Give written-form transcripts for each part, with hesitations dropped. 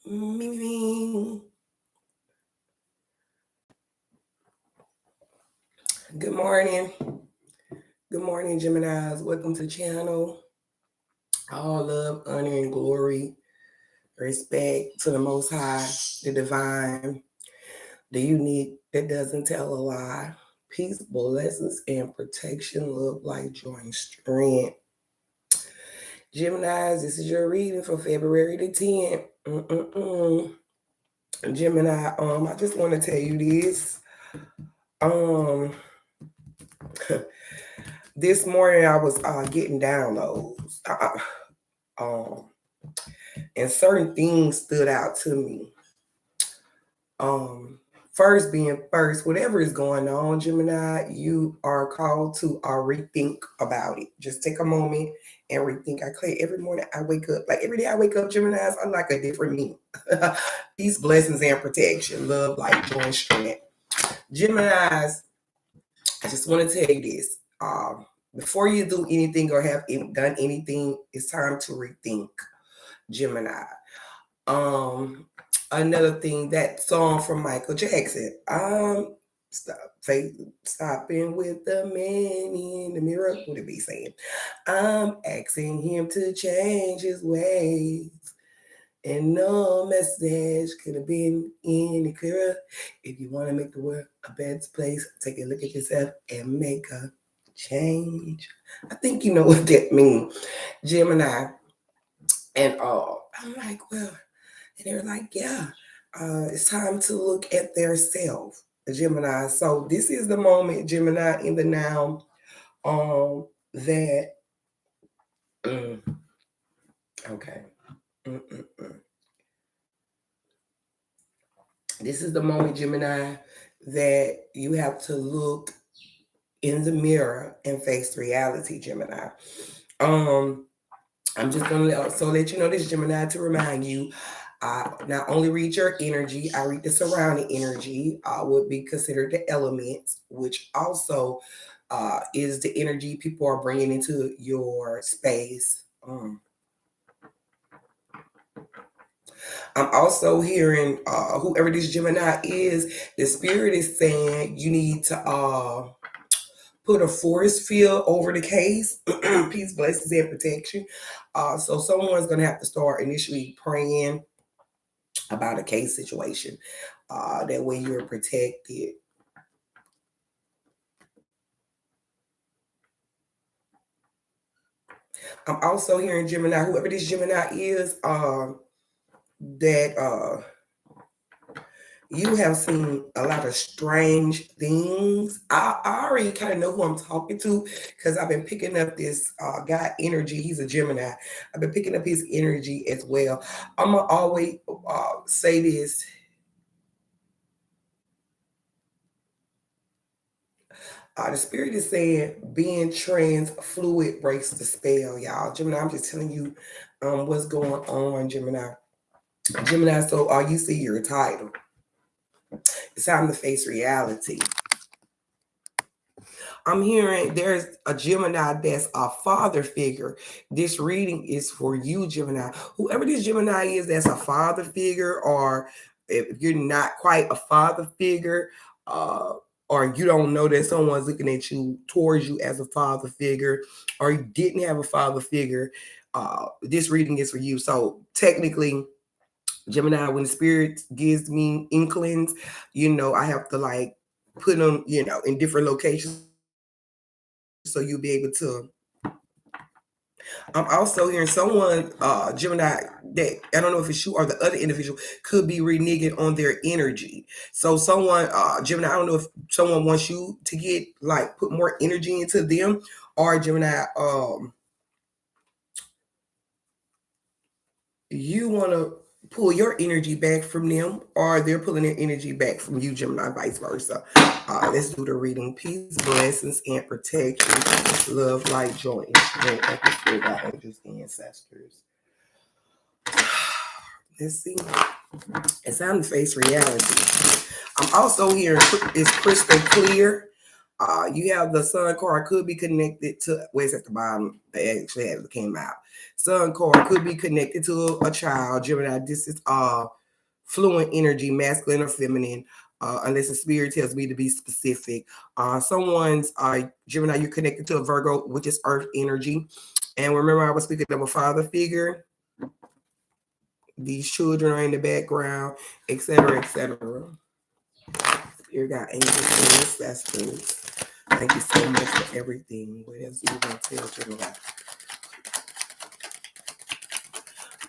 Good morning. Good morning, Geminis. Welcome to the channel. All love, honor, and glory, respect to the Most High, the Divine, the unique that doesn't tell a lie. Peace, blessings, and protection, love, light, joy, and strength. Geminis, this is your reading for February the 10th. Gemini, I just want to tell you this. This morning I was getting downloads, and certain things stood out to me. First being first, whatever is going on, Gemini, you are called to rethink about it. Just take a moment and rethink. I claim every morning I wake up, like every day I wake up, Geminis, I'm like a different me. Peace, blessings, and protection, love, light, joy, and strength. Geminis, I just want to tell you this. Before you do anything or have done anything, it's time to rethink, Gemini. Another thing, that song from Michael Jackson. Stopping with the man in the mirror. What did he saying? I'm asking him to change his ways. And no message could have been any clearer. If you want to make the world a better place, take a look at yourself and make a change. I think you know what that means, Gemini. And I'm like, well, and they were like, yeah, it's time to look at their self, Gemini. So this is the moment, Gemini, in the now, that, okay. This is the moment, Gemini, that you have to look in the mirror and face reality, Gemini. I'm just going to also let you know this, Gemini, to remind you, I not only read your energy, I read the surrounding energy, would be considered the elements, which also is the energy people are bringing into your space. I'm also hearing whoever this Gemini is, the spirit is saying you need to put a force field over the case. Peace, blessings, and protection. So someone's going to have to start initially praying about a case situation. That way you're protected. I'm also hearing Gemini, whoever this Gemini is, that you have seen a lot of strange things. I already kind of know who I'm talking to because I've been picking up this guy energy. He's a Gemini. I've been picking up his energy as well. I'm going to always say this. The spirit is saying being trans fluid breaks the spell, y'all. Gemini, I'm just telling you what's going on, Gemini. Gemini, so you see your title. It's time to face reality. I'm hearing there's a Gemini that's a father figure. This reading is for you, Gemini. Whoever this Gemini is that's a father figure, or if you're not quite a father figure, or you don't know that someone's looking at you towards you as a father figure, or you didn't have a father figure, this reading is for you. So technically, Gemini, when the spirit gives me inklings, I have to like put them, in different locations so you'll be able to. I'm also hearing someone, Gemini, that I don't know if it's you or the other individual, could be reneging on their energy. So someone, Gemini, I don't know if someone wants you to get like put more energy into them, or Gemini, you want to pull your energy back from them, or they're pulling their energy back from you, Gemini, vice versa. Let's do the reading. Peace, blessings, and protection. Love, light, joy, and strength. Thank you, spirit, our angels, and ancestors. Let's see. It's time to face reality. I'm also hearing it's crystal clear. You have the sun card could be connected to where's at the bottom. It actually has came out. Sun card could be connected to a child. Gemini, this is fluent energy, masculine or feminine. Unless the spirit tells me to be specific. Someone's Gemini, you're connected to a Virgo, which is earth energy. And remember, I was speaking of a father figure. These children are in the background, etc., etc. Spirit got angels and ancestors. Thank you so much for everything. What else you gonna tell Gemini?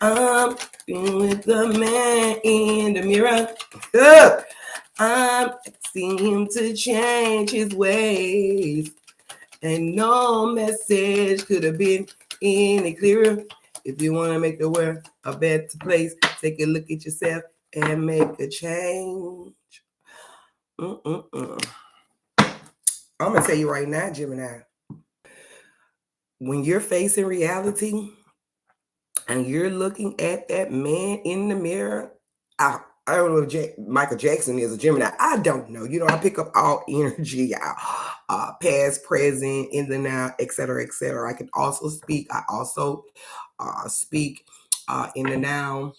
I'm with the man in the mirror. I'm asking him to change his ways. And no message could have been any clearer. If you want to make the world a better place, take a look at yourself and make a change. I'm going to tell you right now, Gemini, when you're facing reality and you're looking at that man in the mirror, I don't know if Michael Jackson is a Gemini. I don't know. You know, I pick up all energy, past, present, in the now, etc., etc. I can also speak. I also speak in the now,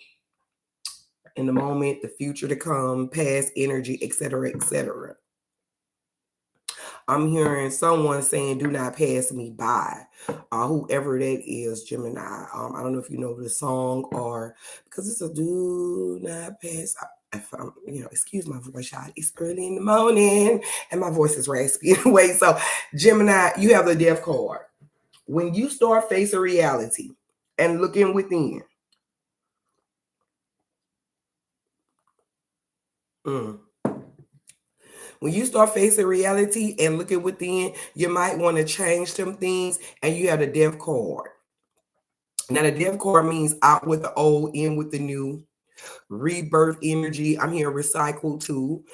in the moment, the future to come, past energy, etc., etc. I'm hearing someone saying, "Do not pass me by." Whoever that is, Gemini. I don't know if you know the song or because it's a "Do not pass." If I'm, excuse my voice, y'all. It's early in the morning and my voice is raspy anyway. So, Gemini, you have the death card. When you start facing reality and looking within, when you start facing reality and looking within, you might want to change some things, and you have the death card. Now, the death card means out with the old, in with the new, rebirth energy. I'm here recycle too.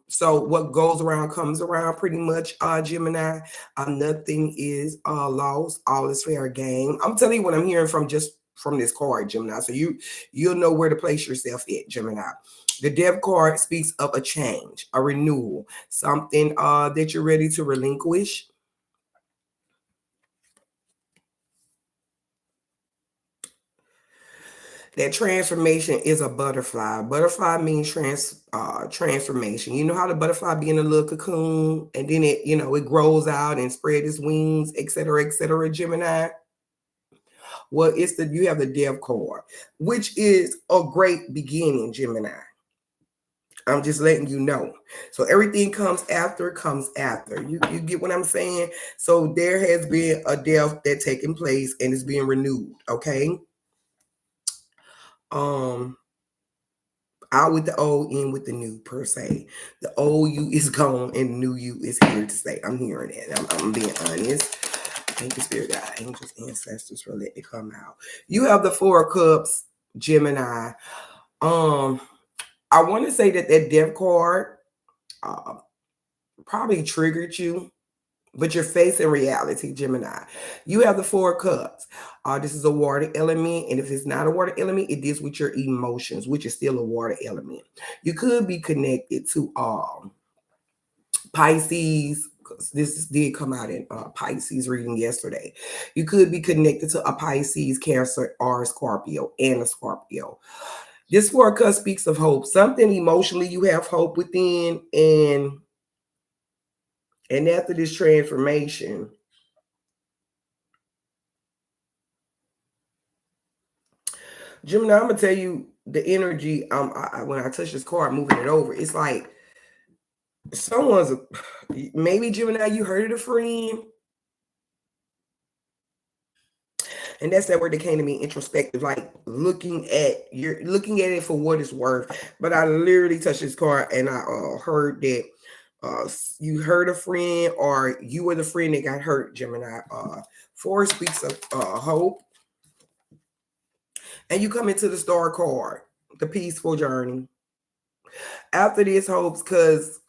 So what goes around comes around pretty much, Gemini. Nothing is lost, all is fair game. I'm telling you what I'm hearing from this card, Gemini. So you'll know where to place yourself at, Gemini. The death card speaks of a change, a renewal, something that you're ready to relinquish. That transformation is a butterfly. Butterfly means transformation. You know how the butterfly be in a little cocoon and then it grows out and spread its wings, etc., etc., Gemini. Well, you have the death card, which is a great beginning, Gemini. I'm just letting you know. So everything comes after. You get what I'm saying? So there has been a death that taken place and it's being renewed. Okay. Out with the old, in with the new, per se. The old you is gone and the new you is here to stay. I'm hearing that. I'm being honest. Thank you, Spirit God, angels, ancestors for letting it come out. You have the Four of Cups, Gemini. I want to say that death card probably triggered you, but you're facing reality, Gemini. You have the Four of Cups. This is a water element, and if it's not a water element, it deals with your emotions, which is still a water element. You could be connected to Pisces, because this did come out in Pisces reading yesterday. You could be connected to a Pisces, Cancer, or a Scorpio, and a Scorpio. This Four of Cups speaks of hope. Something emotionally you have hope within, and after this transformation, Gemini, I'm gonna tell you the energy. When I touch this card, moving it over, it's like someone's maybe Gemini. You heard of a friend, and that's that word that came to me. Introspective, like you're looking at it for what it's worth. But I literally touched this card, and I heard that you hurt a friend, or you were the friend that got hurt. Gemini. Four speaks of hope, and you come into the Star card, the peaceful journey. After this hopes, because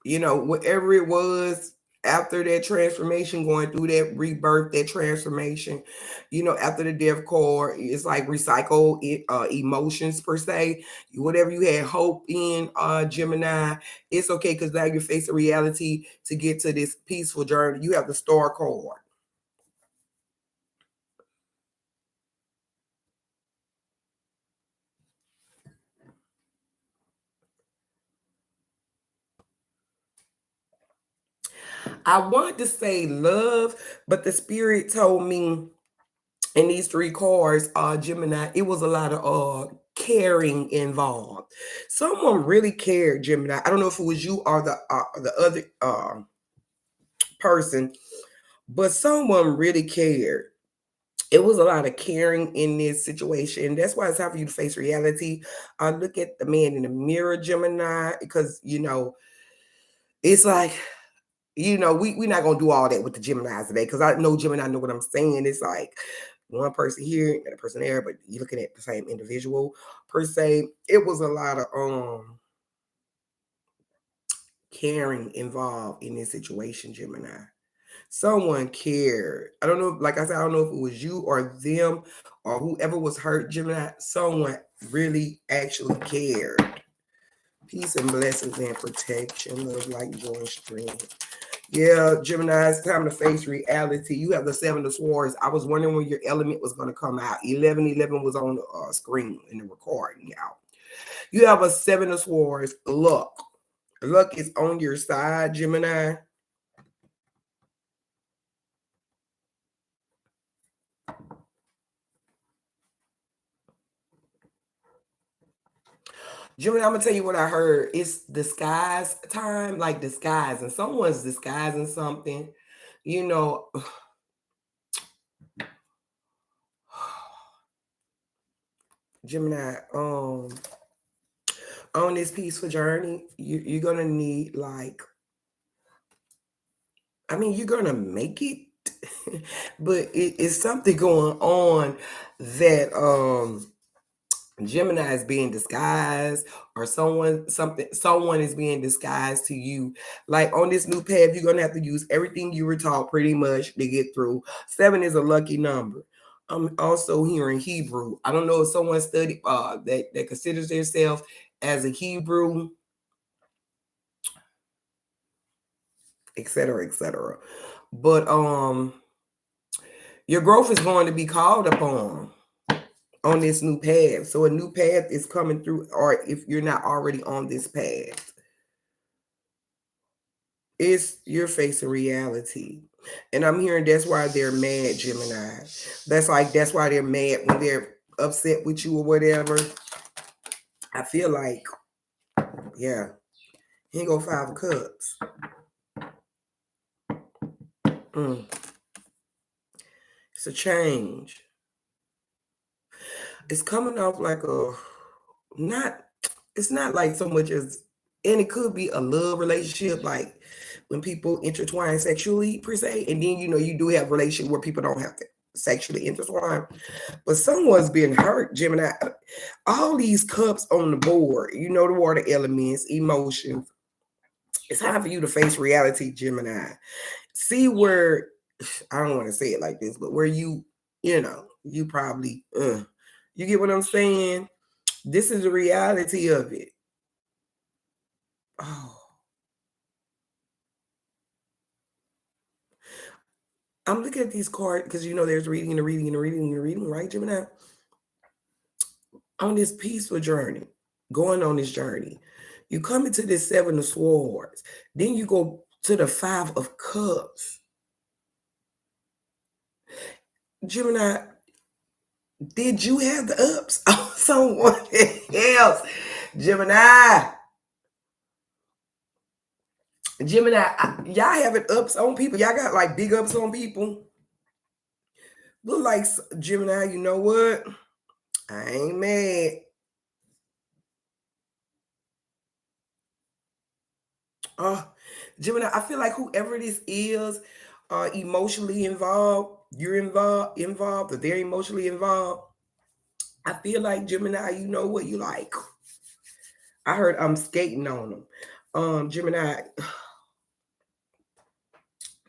whatever it was after that transformation, going through that rebirth, that transformation, after the death card, it's like recycle it, emotions per se. Whatever you had hope in, Gemini, it's okay because now you're facing reality to get to this peaceful journey. You have the star card. I wanted to say love, but the spirit told me in these three cards, Gemini, it was a lot of caring involved. Someone really cared, Gemini. I don't know if it was you or the other person, but someone really cared. It was a lot of caring in this situation. That's why it's time for you to face reality. Look at the man in the mirror, Gemini, because it's like we're not gonna do all that with the Geminis today because I know Gemini know what I'm saying. It's like one person here and a person there, but you're looking at the same individual per se. It was a lot of caring involved in this situation, Gemini. Someone cared. I don't know, like I said, I don't know if it was you or them or whoever was hurt, Gemini. Someone really actually cared. Peace and blessings and protection, love, light, joy, and strength. Yeah, Gemini, it's time to face reality. You have the Seven of Swords. I was wondering when your element was going to come out. 1111 was on the screen in the recording, y'all. You have a Seven of Swords. Luck. Luck is on your side, Gemini. Gemini, I'm going to tell you what I heard. It's disguise time, like disguise. And someone's disguising something. You know, Gemini, on this peaceful journey, you're gonna need you're gonna make it, but it's something going on that Gemini is being disguised, or someone is being disguised to you. Like on this new path, you're gonna have to use everything you were taught pretty much to get through. 7 is a lucky number. I'm also hearing Hebrew. I don't know if someone studied that considers themselves as a Hebrew, etc., etc. But your growth is going to be called upon on this new path. So a new path is coming through, or if you're not already on this path, you're facing reality. And I'm hearing that's why they're mad, Gemini. That's why they're mad when they're upset with you or whatever. I feel like, yeah, here go 5 of Cups. It's a change. It's coming off like not it's not like so much as, and it could be a love relationship, like when people intertwine sexually per se, and then you do have relationship where people don't have to sexually intertwine, but someone's been hurt, Gemini. All these cups on the board, the water elements, emotions. It's time for you to face reality, Gemini. See where, I don't want to say it like this, but where you probably you get what I'm saying? This is the reality of it. Oh, I'm looking at these cards because there's reading and a reading and a reading and a reading, right, Gemini? On this peaceful journey, going on this journey, you come into this 7 of Swords, then you go to the 5 of Cups. Gemini, did you have the ups on someone else? Gemini, y'all having ups on people. Y'all got like big ups on people. Look like Gemini, you know what? I ain't mad. Gemini, I feel like whoever this is, emotionally involved, you're involved, or they're emotionally involved. I feel like Gemini, you know what you like. I heard I'm skating on them. Gemini,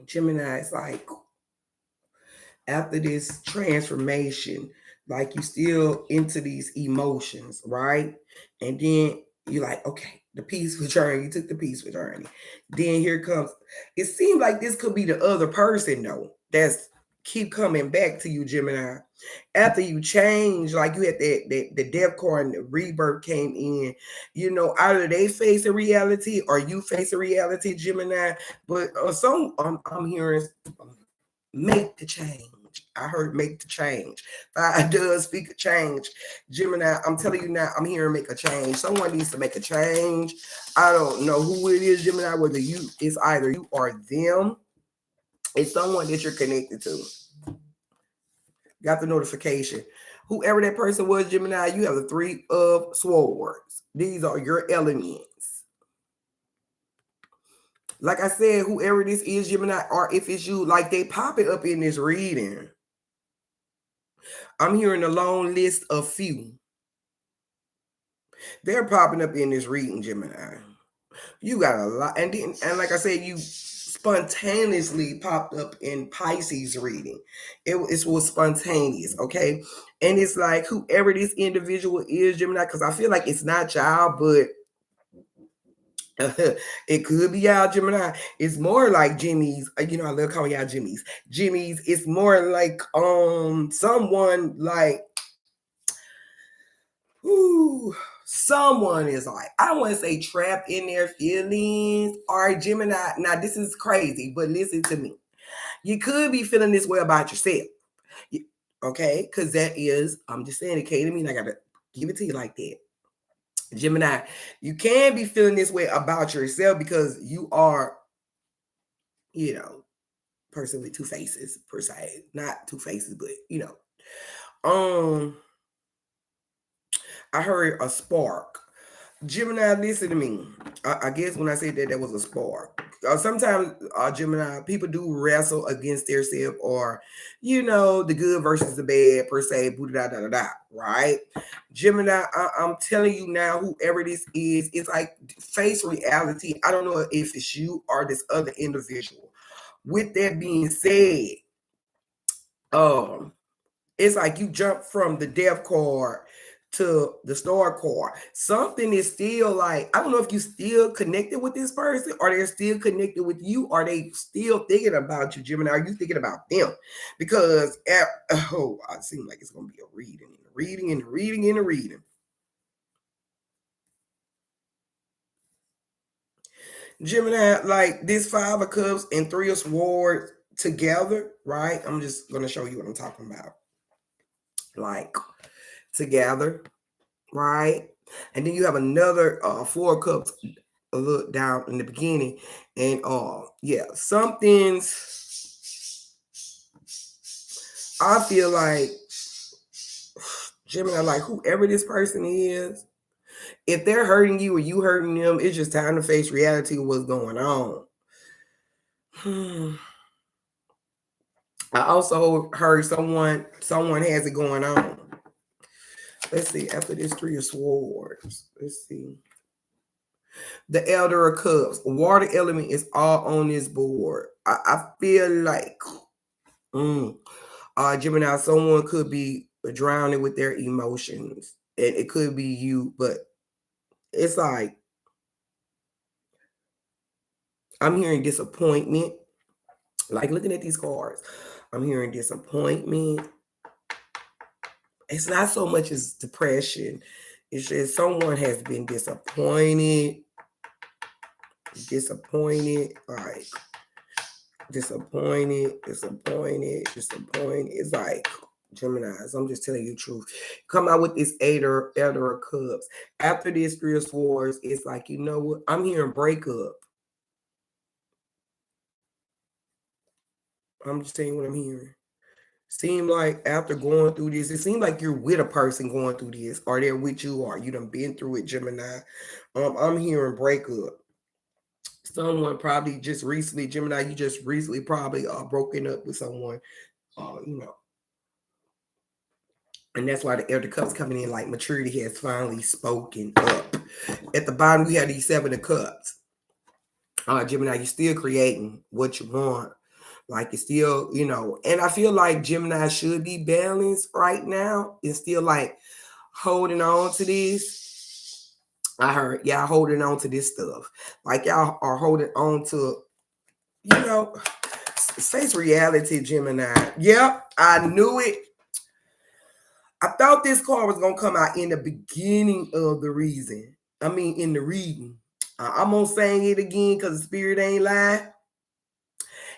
Gemini, it's like after this transformation, like you still into these emotions, right? And then you're like, okay, the peaceful journey. You took the peaceful journey. Then here comes. It seems like this could be the other person though. That's keep coming back to you, Gemini. After you change, like you had the death card and the rebirth came in. You know, either they face a reality or you face a reality, Gemini. But I'm hearing make the change. I heard make the change. I does speak of change. Gemini, I'm telling you now, I'm here to make a change. Someone needs to make a change. I don't know who it is, Gemini, whether it's either you or them. It's someone that you're connected to. Got the notification. Whoever that person was, Gemini, you have the 3 of swords. These are your elements. Like I said, whoever this is, Gemini, or if it's you, like they pop it up in this reading. I'm hearing a long list of few. They're popping up in this reading, Gemini. You got a lot. And like I said, you spontaneously popped up in Pisces reading. It was spontaneous, okay? And it's like whoever this individual is, Gemini, because I feel like it's not y'all, but it could be y'all, Gemini. It's more like Jimmy's. You know, I love calling y'all Jimmy's. Jimmy's. It's more like someone like someone is like, I don't want to say trapped in their feelings or Gemini. Now, this is crazy, but listen to me. You could be feeling this way about yourself. Okay? Because that is, I'm just saying, it came to me and I got to give it to you like that. Gemini, you can be feeling this way about yourself because you are, you know, person with 2 faces per se. Not 2 faces, but you know. I heard a spark. Gemini, listen to me. I guess when I said that, that was a spark. Sometimes Gemini people do wrestle against themselves, or you know, the good versus the bad per se. Da da da da. Right? Gemini, I'm telling you now, whoever this is, it's like face reality. I don't know if it's you or this other individual. With that being said, it's like you jump from the death card to the star card. Something is still like, I don't know if you still connected with this person or they're still connected with you. Are they still thinking about you, Gemini? Are you thinking about them? Because, I seem like it's going to be a reading and a reading and a reading and a reading. Gemini, like this 5 of Cups and 3 of Swords together, right? I'm just going to show you what I'm talking about. Like, together, right? And then you have another 4 cups a little down in the beginning. And yeah, something's, I feel like Gemini, like whoever this person is, if they're hurting you or you hurting them, it's just time to face reality of what's going on. I also heard someone has it going on. Let's see, after this 3 of Swords, let's see. The Elder of Cups, water element is all on this board. I feel like, Gemini, someone could be drowning with their emotions, and it could be you, but it's like I'm hearing disappointment. Like looking at these cards, I'm hearing disappointment. It's not so much as depression. It's just someone has been disappointed. Like disappointed. It's like Geminis. I'm just telling you the truth. Come out with this Elder of Cups. After this 3 of Swords, it's like, you know what? I'm hearing breakup. I'm just telling you what I'm hearing. Seem like after going through this, it seems like you're with a person going through this, or they're with you, or you done been through it, Gemini. I'm hearing breakup. Someone probably just recently, Gemini, you just recently probably broken up with someone, you know. And that's why the Elder Cups coming in like maturity has finally spoken up. At the bottom, we have these 7 of Cups. Gemini, you're still creating what you want. Like it's still, and I feel like Gemini should be balanced right now. It's still like holding on to this. I heard y'all holding on to this stuff. Like y'all are holding on to, you know, face reality, Gemini. Yep, I knew it. I thought this card was gonna come out in the beginning of the reason. I mean, in the reading. I'm gonna sing it again because the spirit ain't lying.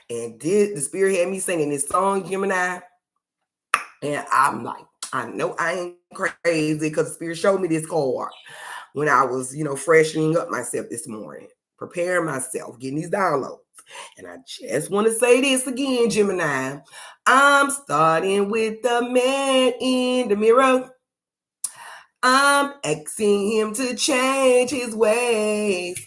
And the spirit had me singing this song, Gemini. And I'm like, I know I ain't crazy because the spirit showed me this card when I was, freshening up myself this morning, preparing myself, getting these downloads. And I just want to say this again, Gemini. I'm starting with the man in the mirror. I'm asking him to change his ways.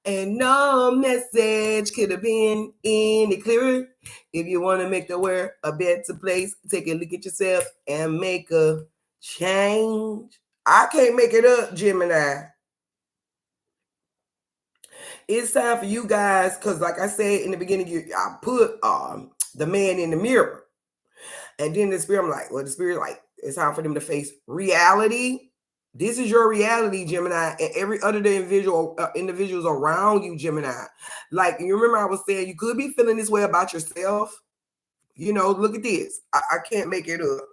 And no message could have been any clearer. If you want to make the world a better place, take a look at yourself and make a change. I can't make it up, Gemini. It's time for you guys, because like I said in the beginning, I put the man in the mirror. And then the spirit, I'm like, well, the spirit, like, it's time for them to face reality. This is your reality, Gemini, and every other individuals around you, Gemini. Like, you remember I was saying you could be feeling this way about yourself. Look at this. I can't make it up.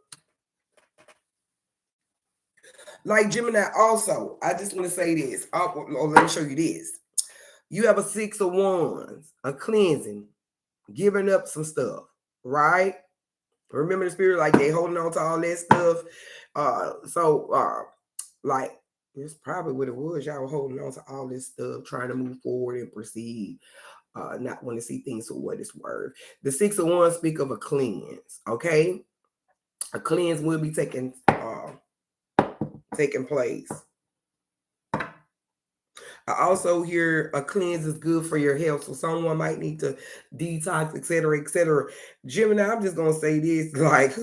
Like Gemini, also, I just want to say this. Let me show you this. You have a 6 of Wands, a cleansing, giving up some stuff, right? Remember the spirit, like they holding on to all that stuff. Like it's probably what it was. Y'all were holding on to all this stuff, trying to move forward and proceed. Not want to see things for what it's worth. The 6 of Wands speak of a cleanse. Okay, a cleanse will be taking place. I also hear a cleanse is good for your health, so someone might need to detox, etc., etc. Gemini, I'm just gonna say this, like,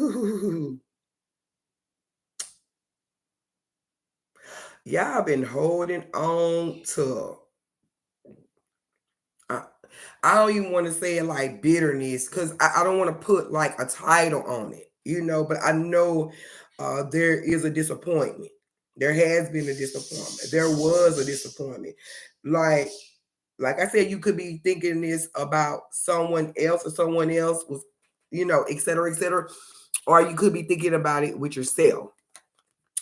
y'all been holding on to. I don't even want to say it like bitterness because I don't want to put like a title on it, but I know there is a disappointment. There has been a disappointment. There was a disappointment. Like I said, you could be thinking this about someone else or someone else was, et cetera, et cetera. Or you could be thinking about it with yourself.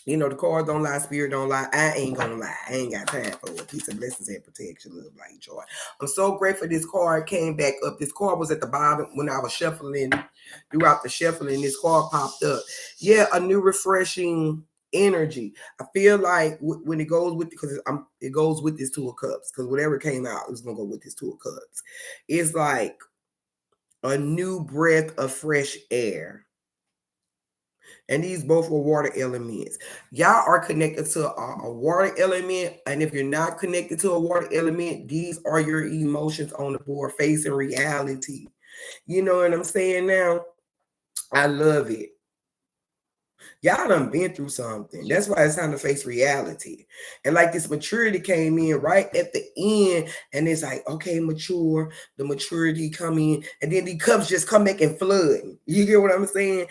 The cards don't lie, spirit don't lie. I ain't gonna lie. I ain't got time for it. Peace and blessings and protection, love, light, joy. I'm so grateful this card came back up. This card was at the bottom when I was shuffling. Throughout the shuffling, this card popped up. Yeah, a new refreshing energy. I feel like when it goes with, because it goes with this Two of Cups, because whatever came out, it's gonna go with this Two of Cups. It's like a new breath of fresh air. And these both were water elements. Y'all are connected to a water element. And if you're not connected to a water element, these are your emotions on the board, facing reality. You know what I'm saying now? I love it. Y'all done been through something. That's why it's time to face reality. And like this maturity came in right at the end, and it's like, okay, mature, the maturity come in, and then the cups just come back and flood. You get what I'm saying?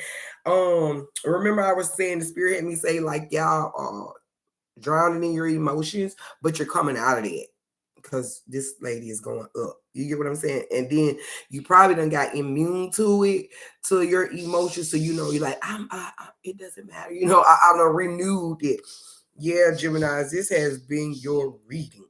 Remember I was saying the spirit had me say, like, y'all drowning in your emotions, but you're coming out of it. Because this lady is going up. You get what I'm saying? And then you probably done got immune to it, to your emotions. So, you're like, it doesn't matter. I done renewed it. Yeah, Gemini, this has been your reading.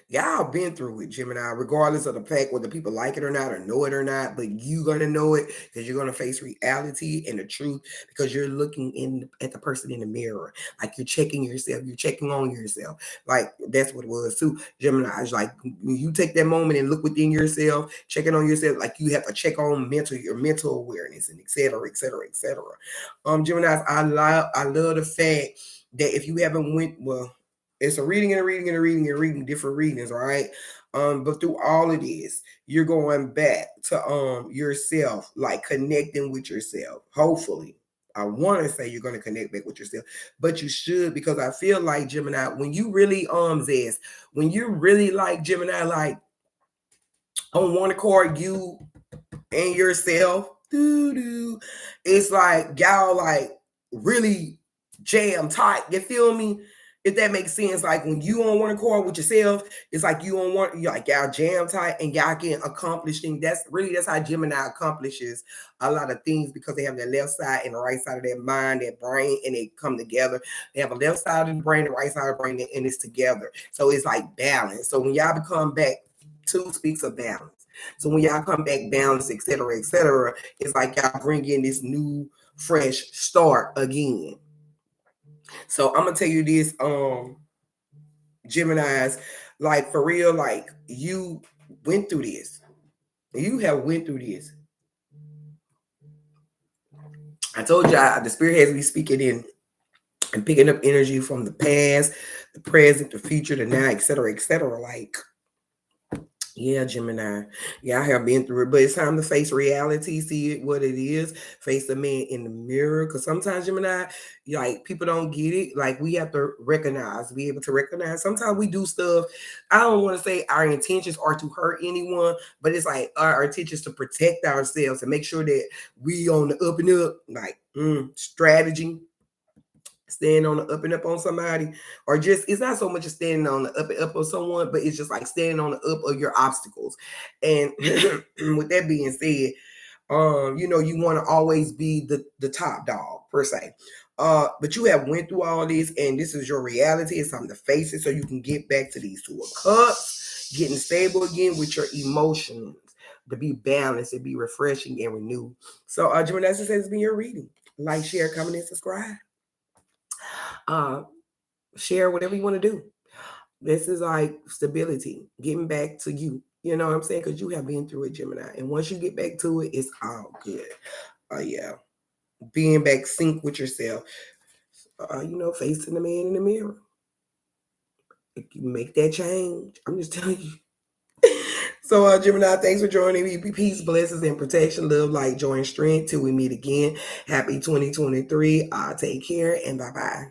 Y'all been through it, Gemini, regardless of the fact whether people like it or not, or know it or not, but you're going to know it because you're going to face reality and the truth because you're looking at the person in the mirror. Like you're checking yourself, you're checking on yourself. Like that's what it was too. Gemini is like, when you take that moment and look within yourself, checking on yourself, like you have to check on your mental awareness and et cetera, et cetera, et cetera. Gemini, I love the fact that if you haven't it's a reading and a reading and a reading and reading different readings, all right? But through all of this, you're going back to yourself, like connecting with yourself. Hopefully, I want to say you're going to connect back with yourself, but you should, because I feel like Gemini, when you really Zez, when you really like Gemini, like on one accord, you and yourself. It's like y'all like really jam tight. You feel me? If that makes sense, like when you on one accord with yourself, it's like you on one, you like y'all jam tight and y'all can accomplish things. That's how Gemini accomplishes a lot of things because they have their left side and the right side of their mind, their brain, and they come together. They have a left side of the brain, the right side of the brain, and it's together. So it's like balance. So when y'all become back, two speaks of balance. So when y'all come back balanced, etc., it's like y'all bring in this new, fresh start again. So I'm gonna tell you this, Gemini's, like for real, like you went through this. You have went through this. I told y'all the spirit has me speaking in and picking up energy from the past, the present, the future, the now, etc. Like, yeah, Gemini. Yeah, I have been through it, but it's time to face reality, see it what it is, face the man in the mirror. Because sometimes, Gemini, like people don't get it. Like we have to recognize, be able to recognize. Sometimes we do stuff. I don't want to say our intentions are to hurt anyone, but it's like our intentions to protect ourselves and make sure that we on the up and up, like strategy, standing on the up and up on somebody, or just it's not so much as standing on the up and up on someone, but it's just like standing on the up of your obstacles. And with that being said, you want to always be the top dog per se. But you have went through all this, and this is your reality. It's time to face it so you can get back to these two of cups, getting stable again with your emotions, to be balanced and be refreshing and renewed. So, Gemini, this has been your reading. Like, share, comment, and subscribe. Share whatever you want to do. This is like stability, getting back to you. You know what I'm saying? Because you have been through it, Gemini. And once you get back to it, it's all good. Yeah. Being back sync with yourself. Facing the man in the mirror. If you make that change, I'm just telling you. So, Gemini, thanks for joining me. Peace, blessings, and protection. Love, light, joy, and strength. Till we meet again. Happy 2023. Take care and bye-bye.